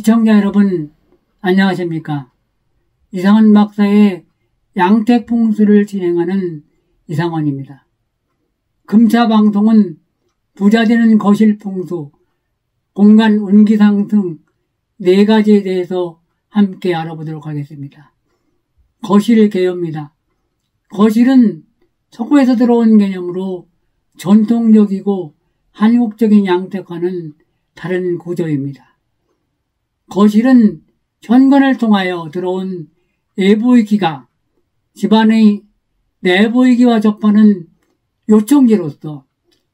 시청자 여러분, 안녕하십니까? 이상원 박사의 양택풍수를 진행하는 이상원입니다. 금차 방송은 부자 되는 거실 풍수, 공간 운기 상승 4가지에 대해서 함께 알아보도록 하겠습니다. 거실 개요입니다. 거실은 서구에서 들어온 개념으로 전통적이고 한국적인 양택과는 다른 구조입니다. 거실은 현관을 통하여 들어온 외부의 기가 집안의 내부의 기와 접하는 요청지로서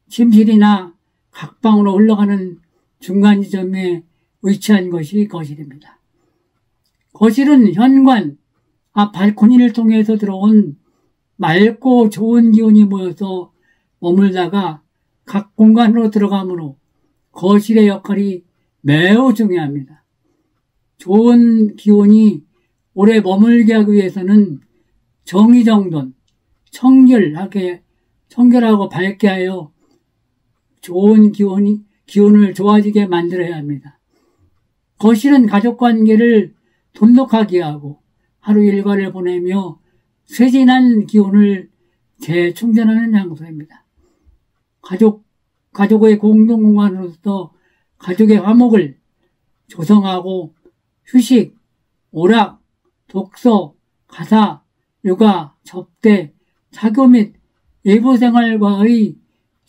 침실이나 각방으로 흘러가는 중간 지점에 위치한 것이 거실입니다. 거실은 현관, 앞 발코니를 통해서 들어온 맑고 좋은 기운이 모여서 머물다가 각 공간으로 들어가므로 거실의 역할이 매우 중요합니다. 좋은 기운이 오래 머물게 하기 위해서는 정의정돈, 청결하고 밝게 하여 좋은 기운을 좋아지게 만들어야 합니다. 거실은 가족관계를 돈독하게 하고 하루 일과를 보내며 쇠진한 기운을 재충전하는 장소입니다. 가족의 공동공간으로서 가족의 화목을 조성하고 휴식, 오락, 독서, 가사, 육아, 접대, 사교 및 외부 생활과의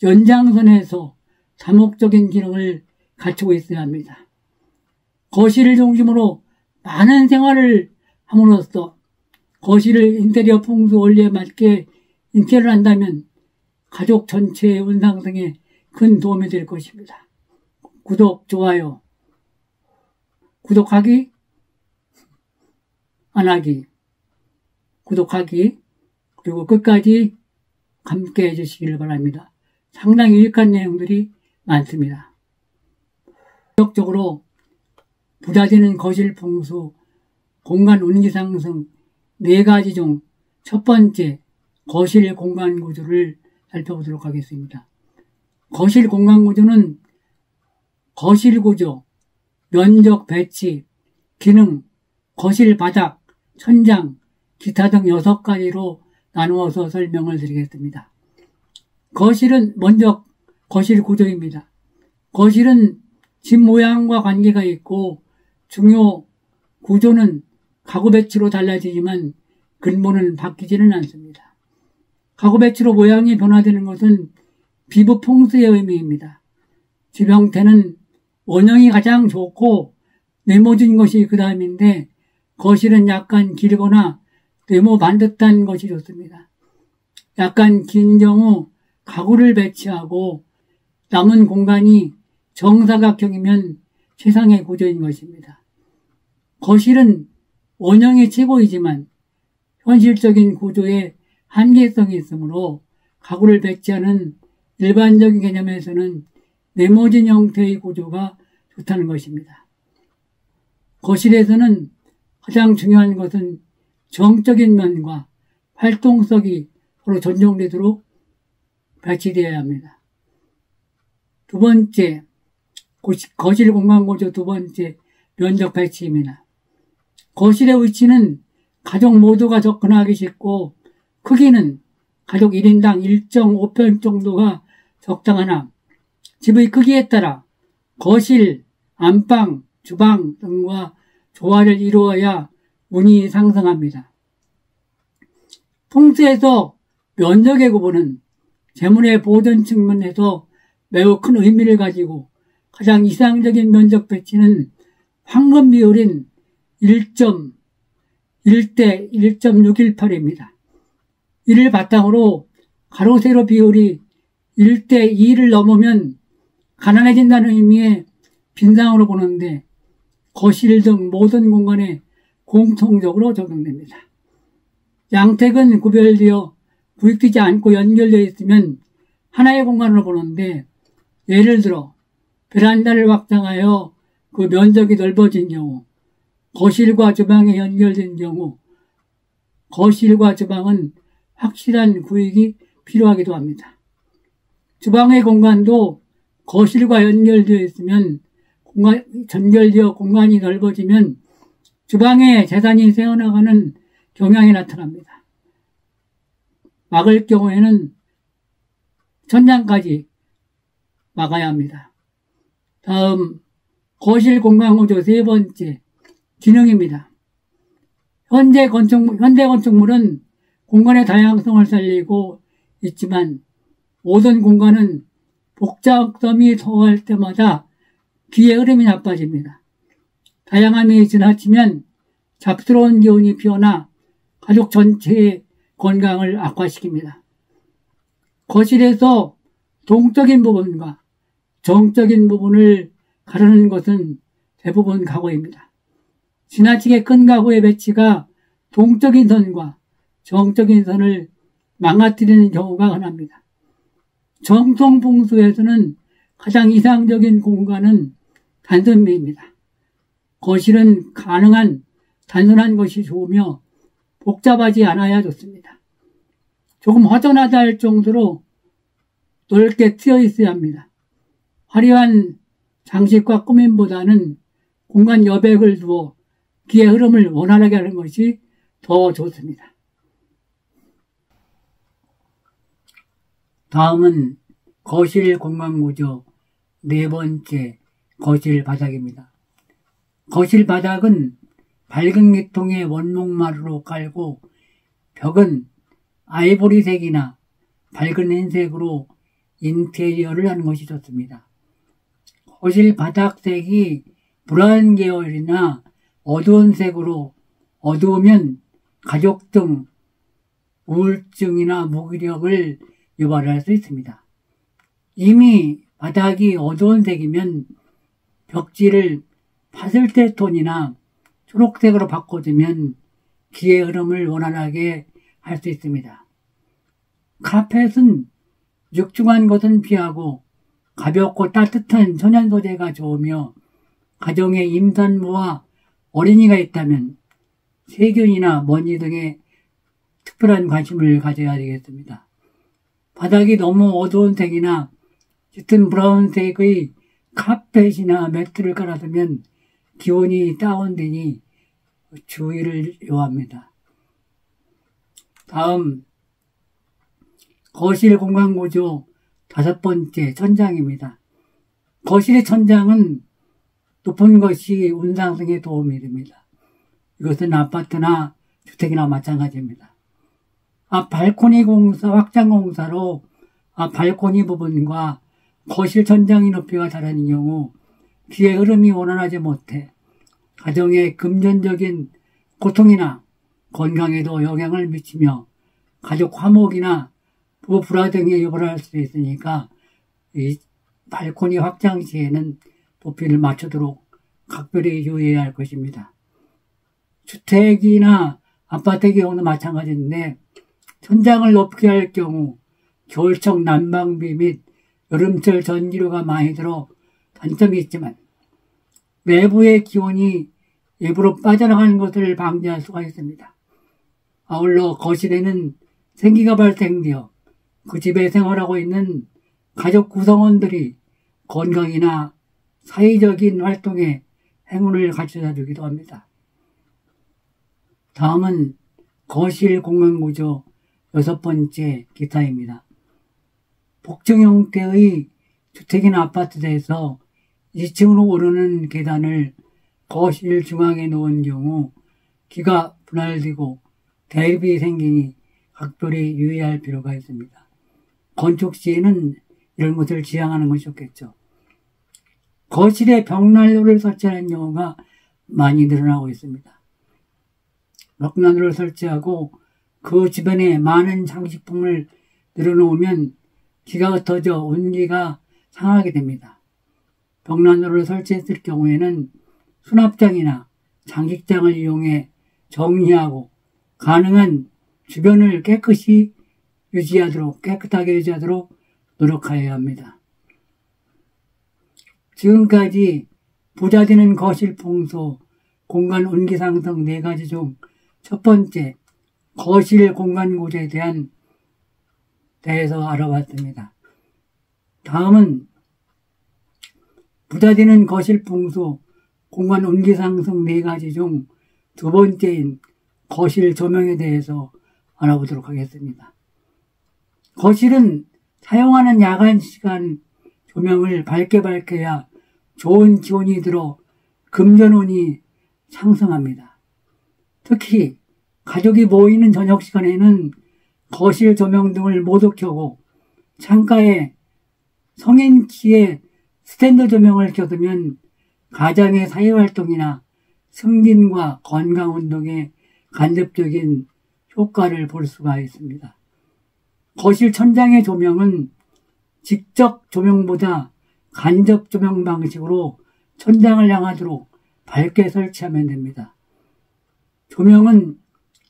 연장선에서 다목적인 기능을 갖추고 있어야 합니다. 거실을 중심으로 많은 생활을 함으로써 거실을 인테리어 풍수 원리에 맞게 인테리어를 한다면 가족 전체의 운상승에 큰 도움이 될 것입니다. 구독, 좋아요, 구독하기, 안하기, 구독하기, 그리고 끝까지 함께 해주시길 바랍니다. 상당히 유익한 내용들이 많습니다. 본격적으로 부자 되는 거실 풍수, 공간 운기 상승 4가지 중 첫 번째 거실 공간 구조를 살펴보도록 하겠습니다. 거실 공간 구조는 거실 구조, 면적 배치, 기능, 거실 바닥, 천장, 기타 등 6가지로 나누어서 설명을 드리겠습니다. 거실은 먼저 거실 구조입니다. 거실은 집 모양과 관계가 있고 중요 구조는 가구 배치로 달라지지만 근본은 바뀌지는 않습니다. 가구 배치로 모양이 변화되는 것은 비부 풍수의 의미입니다. 집 형태는 원형이 가장 좋고 네모진 것이 그 다음인데 거실은 약간 길거나 네모 반듯한 것이 좋습니다. 약간 긴 경우 가구를 배치하고 남은 공간이 정사각형이면 최상의 구조인 것입니다. 거실은 원형이 최고이지만 현실적인 구조에 한계성이 있으므로 가구를 배치하는 일반적인 개념에서는 네모진 형태의 구조가 좋다는 것입니다. 거실에서는 가장 중요한 것은 정적인 면과 활동성이 서로 존중되도록 배치되어야 합니다. 두 번째, 거실 공간 구조 두 번째, 면적 배치입니다. 거실의 위치는 가족 모두가 접근하기 쉽고 크기는 가족 1인당 1.5평 정도가 적당하나 집의 크기에 따라 거실, 안방, 주방 등과 조화를 이루어야 운이 상승합니다. 풍수에서 면적의 구분은 재물의 보존 측면에서 매우 큰 의미를 가지고 가장 이상적인 면적 배치는 황금 비율인 1대 1.618입니다. 이를 바탕으로 가로 세로 비율이 1대 2를 넘으면 가난해진다는 의미의 빈상으로 보는데 거실 등 모든 공간에 공통적으로 적용됩니다. 양택은 구별되어 부익되지 않고 연결되어 있으면 하나의 공간으로 보는데 예를 들어 베란다를 확장하여 그 면적이 넓어진 경우, 거실과 주방에 연결된 경우 거실과 주방은 확실한 구획이 필요하기도 합니다. 주방의 공간도 거실과 연결되어 있으면 전결되어 공간이 넓어지면 주방에 재단이 새어나가는 경향이 나타납니다. 막을 경우에는 천장까지 막아야 합니다. 다음 거실 공간구조 세 번째, 기능입니다. 현대 건축물은 공간의 다양성을 살리고 있지만 모든 공간은 복잡성이 더할 때마다 기의 흐름이 나빠집니다. 다양함이 지나치면 잡스러운 기운이 피어나 가족 전체의 건강을 악화시킵니다. 거실에서 동적인 부분과 정적인 부분을 가르는 것은 대부분 가구입니다. 지나치게 큰 가구의 배치가 동적인 선과 정적인 선을 망가뜨리는 경우가 흔합니다. 정통 풍수에서는 가장 이상적인 공간은 단선미입니다. 거실은 가능한 단순한 것이 좋으며 복잡하지 않아야 좋습니다. 조금 허전하다 할 정도로 넓게 트여 있어야 합니다. 화려한 장식과 꾸밈보다는 공간 여백을 두어 기의 흐름을 원활하게 하는 것이 더 좋습니다. 다음은 거실 공간구조 네 번째, 거실 바닥입니다. 거실 바닥은 밝은 계통의 원목마루로 깔고 벽은 아이보리색이나 밝은 흰색으로 인테리어를 하는 것이 좋습니다. 거실 바닥색이 브라운 계열이나 어두운 색으로 어두우면 가족 등 우울증이나 무기력을 유발할 수 있습니다. 이미 바닥이 어두운 색이면 벽지를 파슬텔 톤이나 초록색으로 바꿔주면 기의 흐름을 원활하게 할 수 있습니다. 카펫은 육중한 것은 피하고 가볍고 따뜻한 천연 소재가 좋으며 가정에 임산부와 어린이가 있다면 세균이나 먼지 등에 특별한 관심을 가져야 되겠습니다. 바닥이 너무 어두운 색이나 짙은 브라운색의 카펫이나 매트를 깔아두면 기온이 다운되니 주의를 요합니다. 다음 거실 공간구조 다섯 번째, 천장입니다. 거실의 천장은 높은 것이 운상승에 도움이 됩니다. 이것은 아파트나 주택이나 마찬가지입니다. 발코니 공사, 확장 공사로 발코니 부분과 거실 천장의 높이가 다른 경우 기의 흐름이 원활하지 못해 가정의 금전적인 고통이나 건강에도 영향을 미치며 가족 화목이나 부부 불화 등에 유발할 수 있으니까 이 발코니 확장 시에는 높이를 맞추도록 각별히 유의해야 할 것입니다. 주택이나 아파트의 경우는 마찬가지인데 천장을 높게 할 경우 겨울철 난방비 및 여름철 전기료가 많이 들어 단점이 있지만 내부의 기온이 외부로 빠져나가는 것을 방지할 수가 있습니다. 아울러 거실에는 생기가 발생되어 그 집에 생활하고 있는 가족 구성원들이 건강이나 사회적인 활동에 행운을 가져다 주기도 합니다. 다음은 거실 공간구조 여섯 번째, 기타입니다. 복층 형태의 주택이나 아파트에서 2층으로 오르는 계단을 거실 중앙에 놓은 경우 기가 분할되고 대립이 생기니 각별히 유의할 필요가 있습니다. 건축 시에는 이런 것을 지양하는 것이 좋겠죠. 거실에 벽난로를 설치하는 경우가 많이 늘어나고 있습니다. 벽난로를 설치하고 그 주변에 많은 장식품을 늘어놓으면 기가 흩어져 운기가 상하게 됩니다. 벽난로를 설치했을 경우에는 수납장이나 장식장을 이용해 정리하고 가능한 주변을 깨끗하게 유지하도록 노력하여야 합니다. 지금까지 부자되는 거실 풍소, 공간 운기 상승 4가지 중 첫 번째, 거실 공간 구조에 대해서 알아봤습니다. 다음은 부자 되는 거실 풍수, 공간 온기 상승 4가지 중 2번째인 거실 조명에 대해서 알아보도록 하겠습니다. 거실은 사용하는 야간 시간 조명을 밝게 밝혀야 좋은 기온이 들어 금전운이 상승합니다. 특히 가족이 모이는 저녁 시간에는 거실 조명 등을 모두 켜고 창가에 성인 키의 스탠드 조명을 켜두면 가장의 사회활동이나 승진과 건강운동에 간접적인 효과를 볼 수가 있습니다. 거실 천장의 조명은 직접 조명보다 간접 조명 방식으로 천장을 향하도록 밝게 설치하면 됩니다. 조명은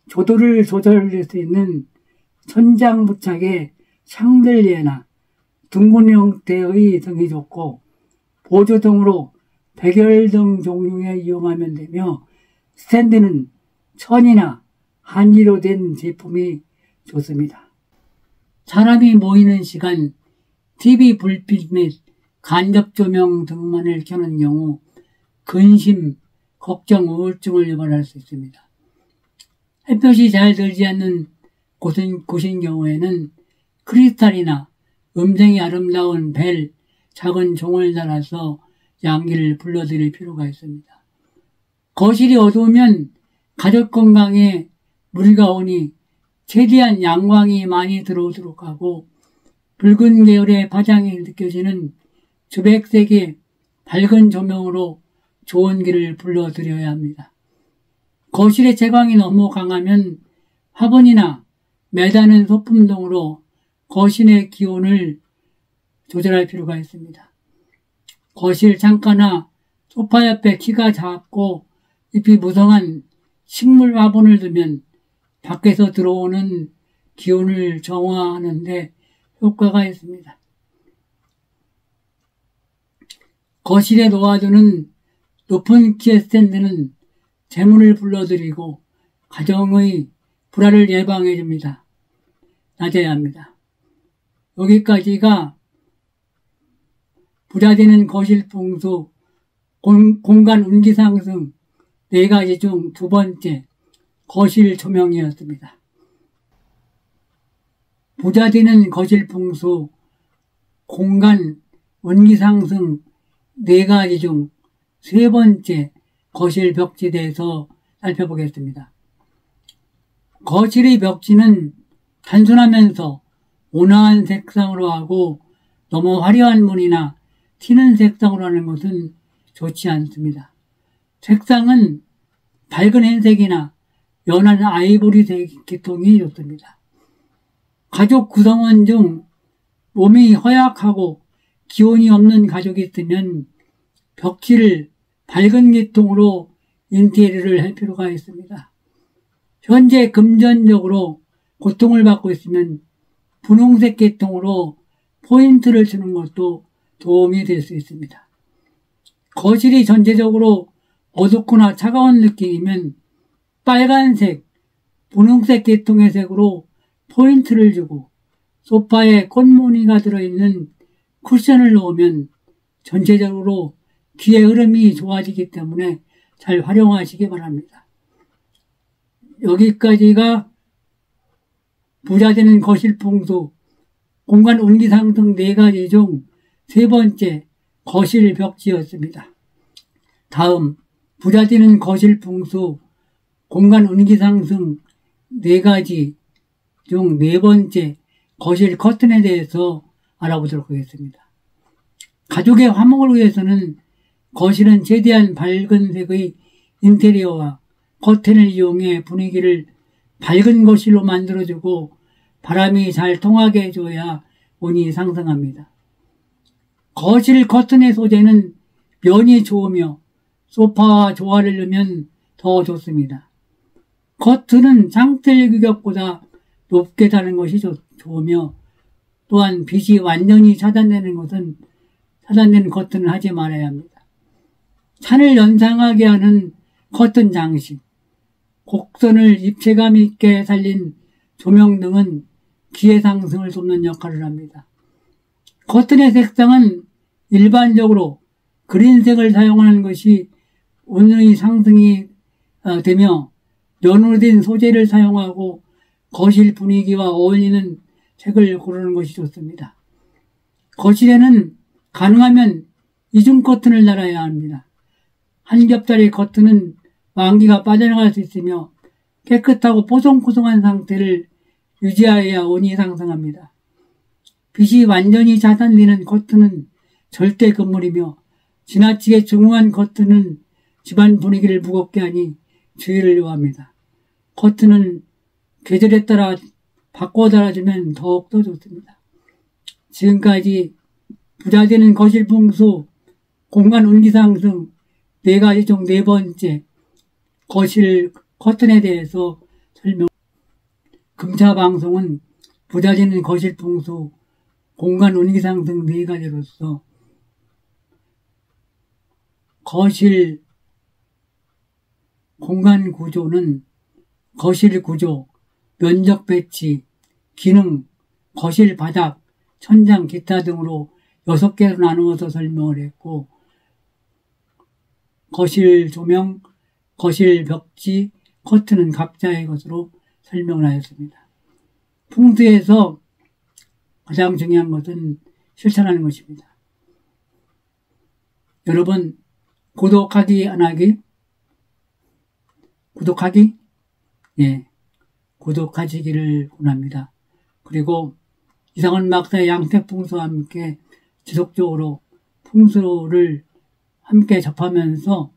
조도를 조절할 수 있는 천장 부착의 샹들리에나 둥근 형태의 등이 좋고 보조등으로 백열등 종류에 이용하면 되며 스탠드는 천이나 한지로 된 제품이 좋습니다. 사람이 모이는 시간, TV 불빛 및 간접 조명 등만을 켜는 경우 근심, 걱정, 우울증을 유발할 수 있습니다. 햇볕이 잘 들지 않는 곳인 경우에는 크리스탈이나 음색이 아름다운 벨, 작은 종을 달아서 양기를 불러들일 필요가 있습니다. 거실이 어두우면 가족 건강에 무리가 오니 최대한 양광이 많이 들어오도록 하고 붉은 계열의 파장이 느껴지는 주백색의 밝은 조명으로 좋은 기를 불러들여야 합니다. 거실의 채광이 너무 강하면 화분이나 매다는 소품 등으로 거실의 기온을 조절할 필요가 있습니다. 거실 창가나 소파 옆에 키가 작고 잎이 무성한 식물 화분을 두면 밖에서 들어오는 기온을 정화하는 데 효과가 있습니다. 거실에 놓아두는 높은 키의 스탠드는 재물을 불러들이고 가정의 불화를 예방해 줍니다. 낮아야 합니다. 여기까지가 부자 되는 거실 풍수, 공간 운기 상승 4가지 중 2번째 거실 조명이었습니다. 부자 되는 거실 풍수, 공간 운기 상승 4가지 중 3번째 거실 벽지에 대해서 살펴보겠습니다. 거실의 벽지는 단순하면서 온화한 색상으로 하고 너무 화려한 무늬나 튀는 색상으로 하는 것은 좋지 않습니다. 색상은 밝은 흰색이나 연한 아이보리색 계통이 좋습니다. 가족 구성원 중 몸이 허약하고 기운이 없는 가족이 있으면 벽지를 밝은 계통으로 인테리어를 할 필요가 있습니다. 현재 금전적으로 고통을 받고 있으면 분홍색 계통으로 포인트를 주는 것도 도움이 될 수 있습니다. 거실이 전체적으로 어둡거나 차가운 느낌이면 빨간색, 분홍색 계통의 색으로 포인트를 주고 소파에 꽃무늬가 들어있는 쿠션을 놓으면 전체적으로 귀의 흐름이 좋아지기 때문에 잘 활용하시기 바랍니다. 여기까지가 부자 되는 거실 풍수, 공간 운기 상승 4가지 중 3번째 거실 벽지였습니다. 다음 부자 되는 거실 풍수, 공간 운기 상승 4가지 중 4번째 거실 커튼에 대해서 알아보도록 하겠습니다. 가족의 화목을 위해서는 거실은 최대한 밝은 색의 인테리어와 커튼을 이용해 분위기를 밝은 거실로 만들어주고 바람이 잘 통하게 해줘야 운이 상승합니다. 거실 커튼의 소재는 면이 좋으며 소파와 조화를 넣으면 더 좋습니다. 커튼은 창틀 규격보다 높게 다는 것이 좋으며 또한 빛이 완전히 차단되는 커튼을 하지 말아야 합니다. 찬을 연상하게 하는 커튼 장식, 곡선을 입체감 있게 살린 조명 등은 기의 상승을 돕는 역할을 합니다. 커튼의 색상은 일반적으로 그린색을 사용하는 것이 운의 상승이 되며 연으로 된 소재를 사용하고 거실 분위기와 어울리는 색을 고르는 것이 좋습니다. 거실에는 가능하면 이중 커튼을 달아야 합니다. 한 겹짜리 커튼은 왕기가 빠져나갈 수 있으며 깨끗하고 뽀송뽀송한 상태를 유지하여야 운이 상승합니다. 빛이 완전히 차단되는 커튼은 절대 금물이며 지나치게 중후한 커튼은 집안 분위기를 무겁게 하니 주의를 요합니다. 커튼은 계절에 따라 바꿔 달아주면 더욱더 좋습니다. 지금까지 부자되는 거실 풍수, 공간 운기 상승 4가지 중 4번째 거실 커튼에 대해서 금차 방송은 부자되는 거실 풍수, 공간 운기 상승 4가지로서 거실 공간 구조는 거실 구조, 면적 배치, 기능, 거실 바닥, 천장, 기타 등으로 6개로 나누어서 설명을 했고, 거실 조명, 거실 벽지, 커튼은 각자의 것으로 설명을 하였습니다. 풍수에서 가장 중요한 것은 실천하는 것입니다. 여러분, 구독하기 안 하기? 구독하기? 예, 구독하시기를 권합니다. 그리고 이상원 박사의 양택풍수와 함께 지속적으로 풍수를 함께 접하면서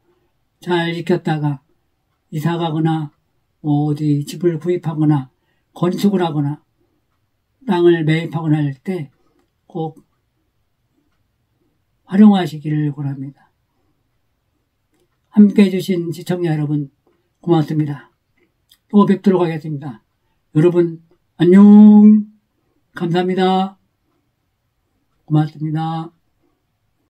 잘 지켰다가 이사 가거나 어디 집을 구입하거나 건축을 하거나 땅을 매입하거나 할 때 꼭 활용하시기를 권합니다. 함께 해주신 시청자 여러분 고맙습니다. 또 뵙도록 하겠습니다. 여러분 안녕. 감사합니다. 고맙습니다.